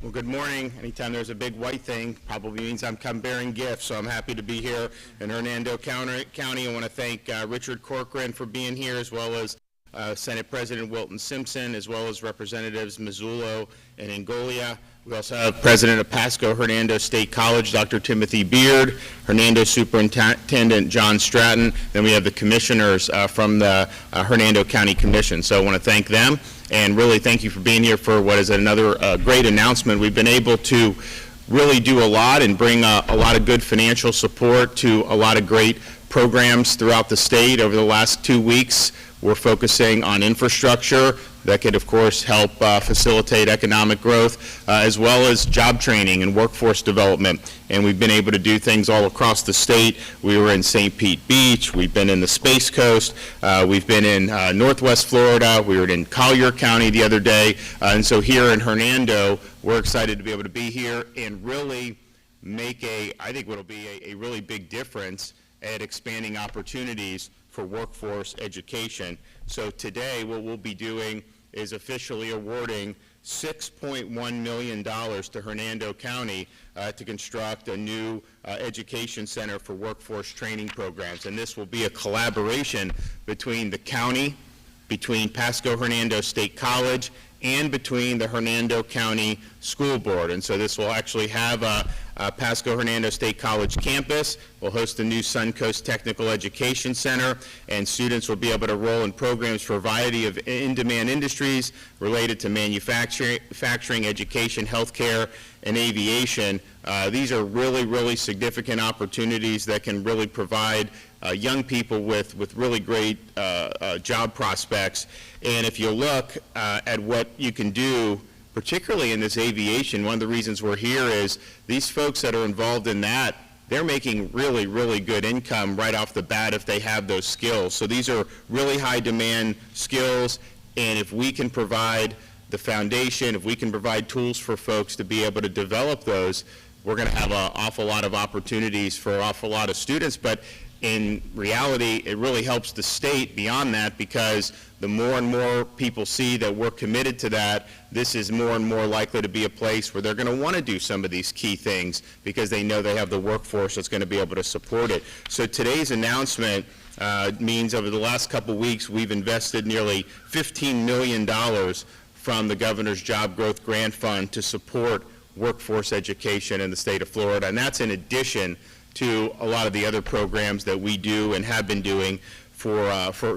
Well, good morning. Anytime there's a big white thing, probably means I'm bearing gifts, so I'm happy to be here in Hernando County. I want to thank Richard Corcoran for being here, as well as Senate President Wilton Simpson, as well as Representatives Mazzullo and Angolia. We also have President of Pasco Hernando State College, Dr. Timothy Beard, Hernando Superintendent John Stratton, then we have the commissioners from the Hernando County Commission. So I want to thank them, and really thank you for being here for what is another great announcement. We've been able to really do a lot and bring a lot of good financial support to a lot of great programs throughout the state. Over the last 2 weeks, we're focusing on infrastructure that could, of course, help facilitate economic growth, as well as job training and workforce development. And we've been able to do things all across the state. We were in St. Pete Beach. We've been in the Space Coast. We've been in Northwest Florida. We were in Collier County the other day. And so here in Hernando, we're excited to be able to be here and really make I think what'll be a really big difference at expanding opportunities for workforce education. So today what we'll be doing is officially awarding $6.1 million to Hernando County to construct a new education center for workforce training programs. And this will be a collaboration between the county, between Pasco Hernando State College, and between the Hernando County School Board. And so this will actually have a Pasco Hernando State College campus. We'll host a new Suncoast Technical Education Center, and students will be able to enroll in programs for a variety of in-demand industries related to manufacturing, education, healthcare, and aviation. These are really, really significant opportunities that can really provide young people with really great job prospects. And if you look at what you can do, particularly in this aviation, one of the reasons we're here is these folks that are involved in that, they're making really, really good income right off the bat if they have those skills. So these are really high demand skills, and if we can provide the foundation, if we can provide tools for folks to be able to develop those, we're going to have an awful lot of opportunities for an awful lot of students. But in reality, it really helps the state beyond that, because the more and more people see that we're committed to that, this is more and more likely to be a place where they're going to want to do some of these key things because they know they have the workforce that's going to be able to support it. So today's announcement means over the last couple weeks we've invested nearly $15 million from the Governor's Job Growth Grant Fund to support workforce education in the state of Florida, and that's in addition to a lot of the other programs that we do and have been doing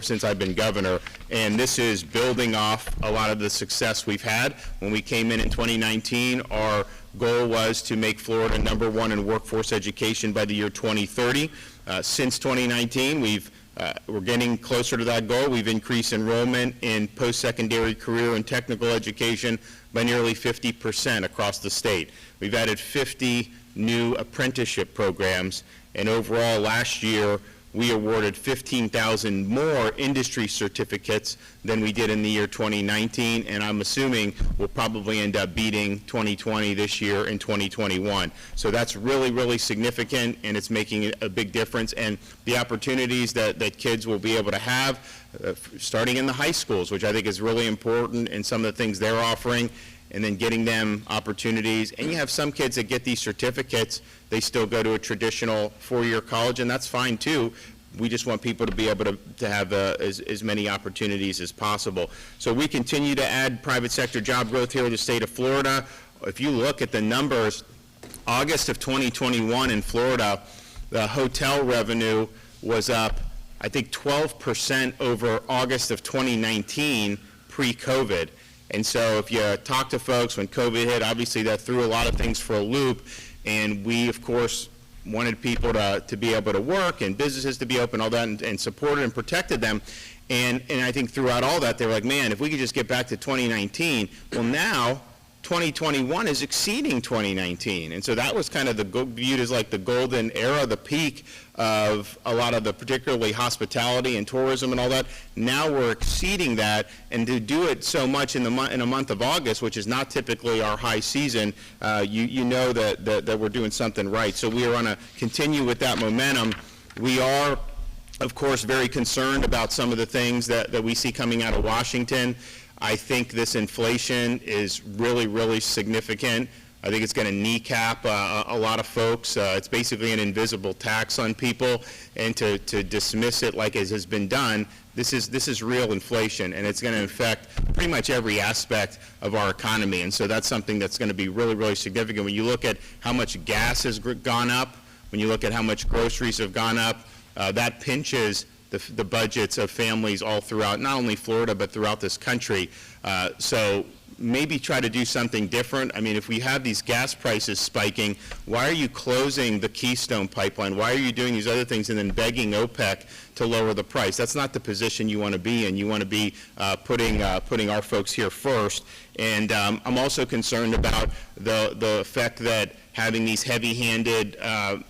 since I've been governor. And this is building off a lot of the success we've had. When we came in 2019, our goal was to make Florida #1 in workforce education by the year 2030. Since 2019, we're getting closer to that goal. We've increased enrollment in post-secondary career and technical education by nearly 50% across the state. We've added 50 new apprenticeship programs, and overall last year we awarded 15,000 more industry certificates than we did in the year 2019, and I'm assuming we'll probably end up beating 2020 this year in 2021. So that's really, really significant, and it's making a big difference. And the opportunities that kids will be able to have starting in the high schools, which I think is really important, and some of the things they're offering, and then getting them opportunities. And you have some kids that get these certificates, they still go to a traditional 4-year college, and that's fine too. We just want people to be able to have as many opportunities as possible. So we continue to add private sector job growth here in the state of Florida. If you look at the numbers, August of 2021 in Florida, the hotel revenue was up, I think, 12% over August of 2019 pre-COVID. And so if you talk to folks when COVID hit, obviously that threw a lot of things for a loop, and we, of course, wanted people to be able to work and businesses to be open, all that, and supported and protected them. And I think throughout all that, they were like, man, if we could just get back to 2019. Well, now 2021 is exceeding 2019. And so that was kind of viewed as like the golden era, the peak of a lot of the particularly hospitality and tourism and all that. Now we're exceeding that, and to do it so much in a month of August, which is not typically our high season, you know that we're doing something right. So we are going to continue with that momentum. We are, of course, very concerned about some of the things that we see coming out of Washington. I think this inflation is really, really significant. I think it's going to kneecap a lot of folks. It's basically an invisible tax on people, and to dismiss it like it has been done, this is real inflation, and it's going to affect pretty much every aspect of our economy. And so that's something that's going to be really, really significant. When you look at how much gas has gone up, when you look at how much groceries have gone up, that pinches the budgets of families all throughout, not only Florida, but throughout this country. So maybe try to do something different. I mean, if we have these gas prices spiking, why are you closing the Keystone pipeline? Why are you doing these other things and then begging OPEC to lower the price? That's not the position you want to be in. You want to be putting our folks here first. And I'm also concerned about the effect that having these heavy-handed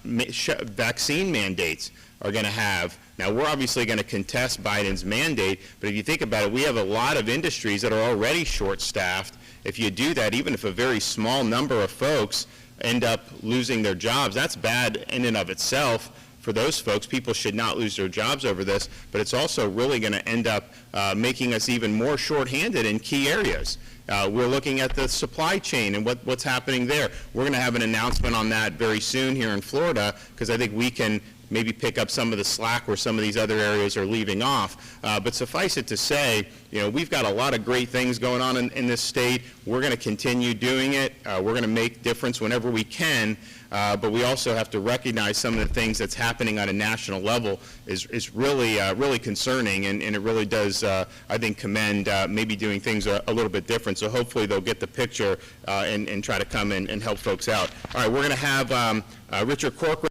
vaccine mandates are going to have. Now, we're obviously going to contest Biden's mandate, but if you think about it, we have a lot of industries that are already short-staffed. If you do that, even if a very small number of folks end up losing their jobs, that's bad in and of itself for those folks. People should not lose their jobs over this, but it's also really going to end up making us even more short-handed in key areas. We're looking at the supply chain and what's happening there. We're going to have an announcement on that very soon here in Florida, because I think we can maybe pick up some of the slack where some of these other areas are leaving off. But suffice it to say, we've got a lot of great things going on in this state. We're going to continue doing it. We're going to make difference whenever we can. But we also have to recognize some of the things that's happening on a national level is really, really concerning, and it really does, I think, commend maybe doing things a little bit different. So hopefully they'll get the picture and try to come in and help folks out. All right, we're going to have Richard Corcoran,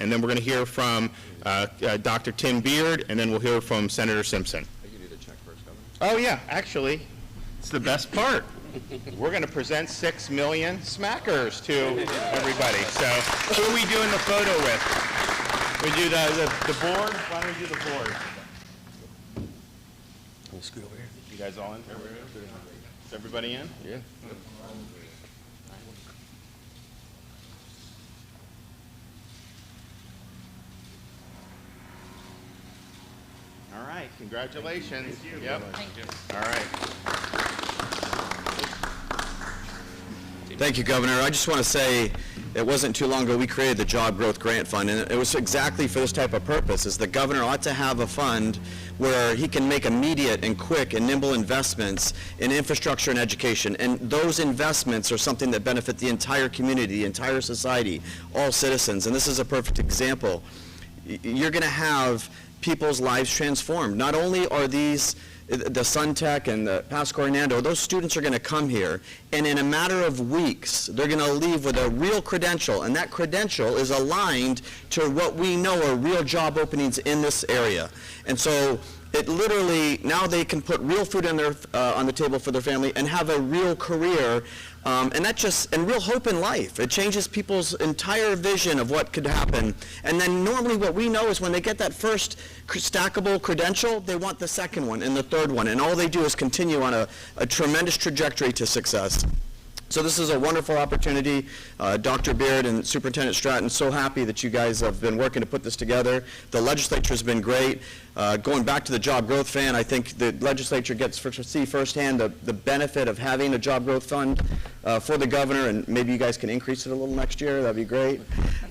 and then we're going to hear from Dr. Tim Beard, and then we'll hear from Senator Simpson. I can do the check first, Governor. Oh, yeah, actually, it's the best part. We're going to present 6 million smackers to everybody. So who are we doing the photo with? We do the board? Why don't we do the board? Can you scoot over here? You guys all in? Is everybody in? Yeah. All right, congratulations. Thank you. Yep. Thank you. All right. Thank you, Governor. I just want to say it wasn't too long ago we created the Job Growth Grant Fund, and it was exactly for this type of purpose, is the governor ought to have a fund where he can make immediate and quick and nimble investments in infrastructure and education. And those investments are something that benefit the entire community, the entire society, all citizens. And this is a perfect example. You're going to have people's lives transformed. Not only are these the SunTech and the Pasco Hernando, those students are going to come here, and in a matter of weeks, they're going to leave with a real credential, and that credential is aligned to what we know are real job openings in this area. And so it literally, now they can put real food on the table for their family and have a real career, and real hope in life. It changes people's entire vision of what could happen. And then normally what we know is when they get that first stackable credential, they want the second one and the third one, and all they do is continue on a tremendous trajectory to success. So this is a wonderful opportunity. Dr. Beard and Superintendent Stratton, so happy that you guys have been working to put this together. The legislature has been great. Going back to the Job Growth Fund, I think the legislature gets to see firsthand the benefit of having a Job Growth Fund for the governor, and maybe you guys can increase it a little next year. That'd be great.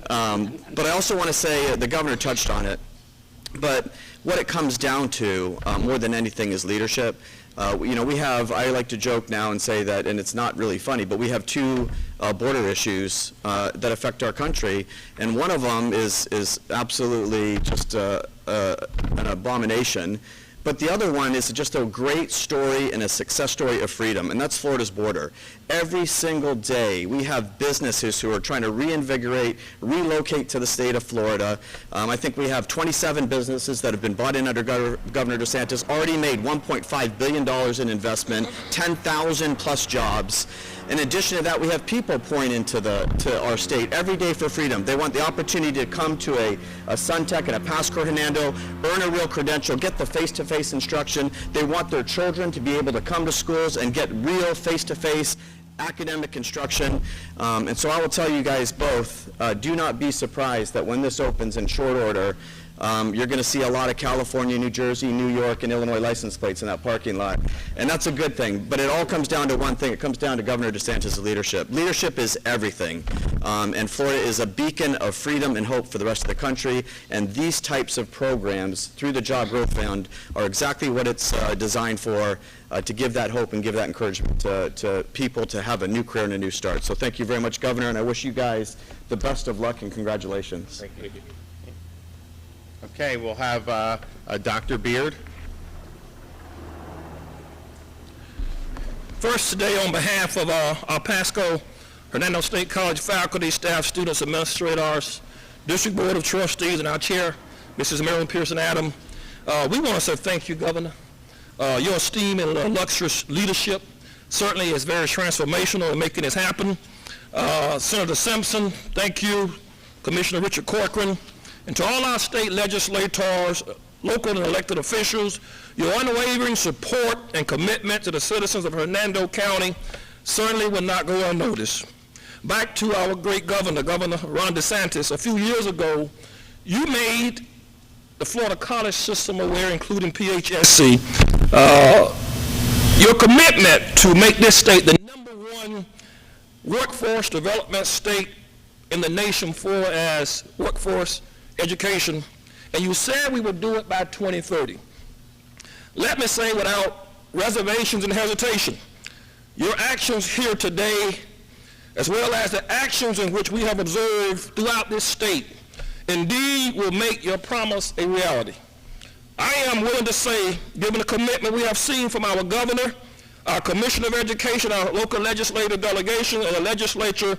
But I also want to say, the governor touched on it, but what it comes down to more than anything is leadership. We have, I like to joke now and say that, and it's not really funny, but we have two border issues that affect our country, and one of them is absolutely just an abomination. But the other one is just a great story and a success story of freedom, and that's Florida's border. Every single day, we have businesses who are trying to reinvigorate, relocate to the state of Florida. I think we have 27 businesses that have been bought in under Governor DeSantis, already made $1.5 billion in investment, 10,000 plus jobs. In addition to that, we have people pouring into our state every day for freedom. They want the opportunity to come to a SunTech and a Pasco Hernando, earn a real credential, get the face-to-face instruction. They want their children to be able to come to schools and get real face-to-face academic instruction. And so I will tell you guys both, do not be surprised that when this opens in short order, you're going to see a lot of California, New Jersey, New York, and Illinois license plates in that parking lot. And that's a good thing. But it all comes down to one thing. It comes down to Governor DeSantis' leadership. Leadership is everything. And Florida is a beacon of freedom and hope for the rest of the country. And these types of programs through the Job Growth Fund are exactly what it's designed for, to give that hope and give that encouragement to people to have a new career and a new start. So thank you very much, Governor, and I wish you guys the best of luck and congratulations. Thank you. Okay, we'll have Dr. Beard. First today, on behalf of our Pasco Hernando State College faculty, staff, students, administrators, District Board of Trustees, and our chair, Mrs. Marilyn Pearson Adam, we want to say thank you, Governor. Your esteem and illustrious leadership certainly is very transformational in making this happen. Senator Simpson, thank you. Commissioner Richard Corcoran, and to all our state legislators, local and elected officials, your unwavering support and commitment to the citizens of Hernando County certainly will not go unnoticed. Back to our great governor, Governor Ron DeSantis, a few years ago, you made the Florida college system aware, including PHSC, your commitment to make this state the #1 workforce development state in the nation for as workforce education, and you said we would do it by 2030. Let me say without reservations and hesitation, your actions here today, as well as the actions in which we have observed throughout this state, indeed will make your promise a reality. I am willing to say, given the commitment we have seen from our governor, our Commissioner of Education, our local legislative delegation, and the legislature,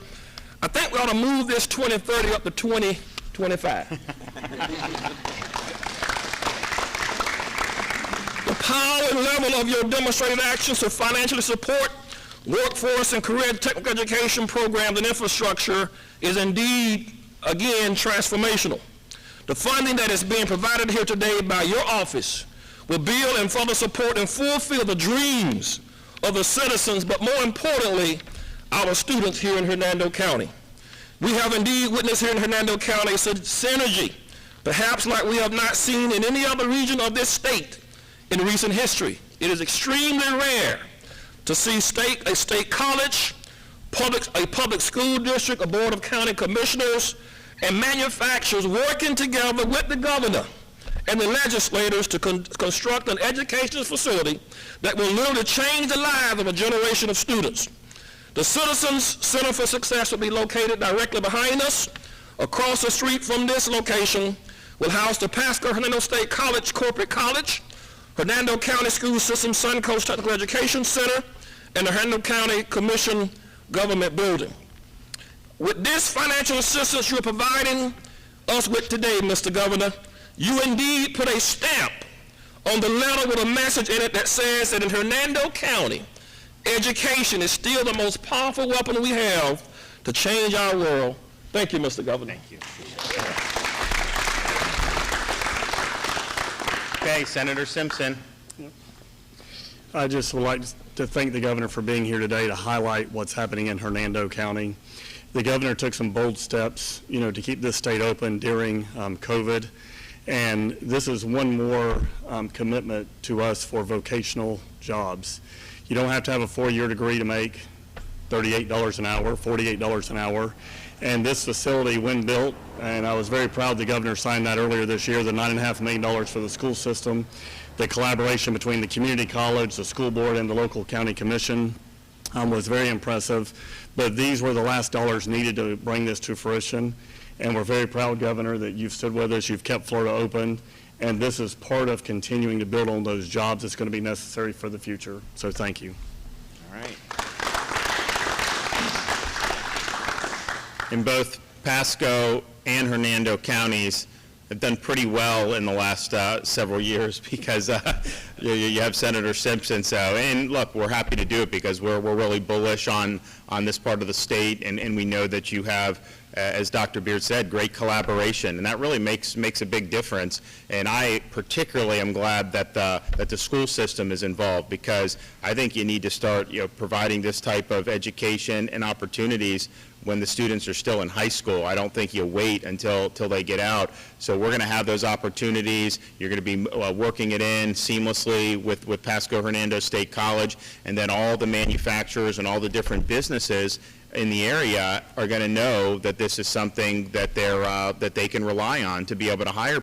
I think we ought to move this 2030 up to 2025. The power and level of your demonstrated actions to financially support workforce and career technical education programs and infrastructure is indeed, again, transformational. The funding that is being provided here today by your office will build and further support and fulfill the dreams of the citizens, but more importantly, our students here in Hernando County. We have indeed witnessed here in Hernando County synergy, perhaps like we have not seen in any other region of this state in recent history. It is extremely rare to see a state college, a public school district, a board of county commissioners, and manufacturers working together with the governor and the legislators to construct an educational facility that will literally change the lives of a generation of students. The Citizens Center for Success will be located directly behind us. Across the street from this location will house the Pasco Hernando State College Corporate College, Hernando County School System Suncoast Technical Education Center, and the Hernando County Commission Government Building. With this financial assistance you're providing us with today, Mr. Governor, you indeed put a stamp on the letter with a message in it that says that in Hernando County, education is still the most powerful weapon we have to change our world. Thank you, Mr. Governor. Thank you. Okay, Senator Simpson. I just would like to thank the governor for being here today to highlight what's happening in Hernando County. The governor took some bold steps, to keep this state open during COVID, and this is one more commitment to us for vocational jobs. You don't have to have a 4-year degree to make $38 an hour, $48 an hour. And this facility, when built, and I was very proud the governor signed that earlier this year, the $9.5 million for the school system, the collaboration between the community college, the school board, and the local county commission was very impressive. But these were the last dollars needed to bring this to fruition. And we're very proud, Governor, that you've stood with us, you've kept Florida open, and this is part of continuing to build on those jobs that's going to be necessary for the future. So thank you. All right. In both Pasco and Hernando counties have done pretty well in the last several years because You have Senator Simpson, so, and look, we're happy to do it because we're really bullish on this part of the state, and we know that you have, as Dr. Beard said, great collaboration, and that really makes a big difference. And I particularly am glad that the school system is involved, because I think you need to start, providing this type of education and opportunities when the students are still in high school. I don't think you wait until they get out. So we're going to have those opportunities. You're going to be working it in seamlessly with Pasco Hernando State College, and then all the manufacturers and all the different businesses in the area are going to know that this is something that they can rely on to be able to hire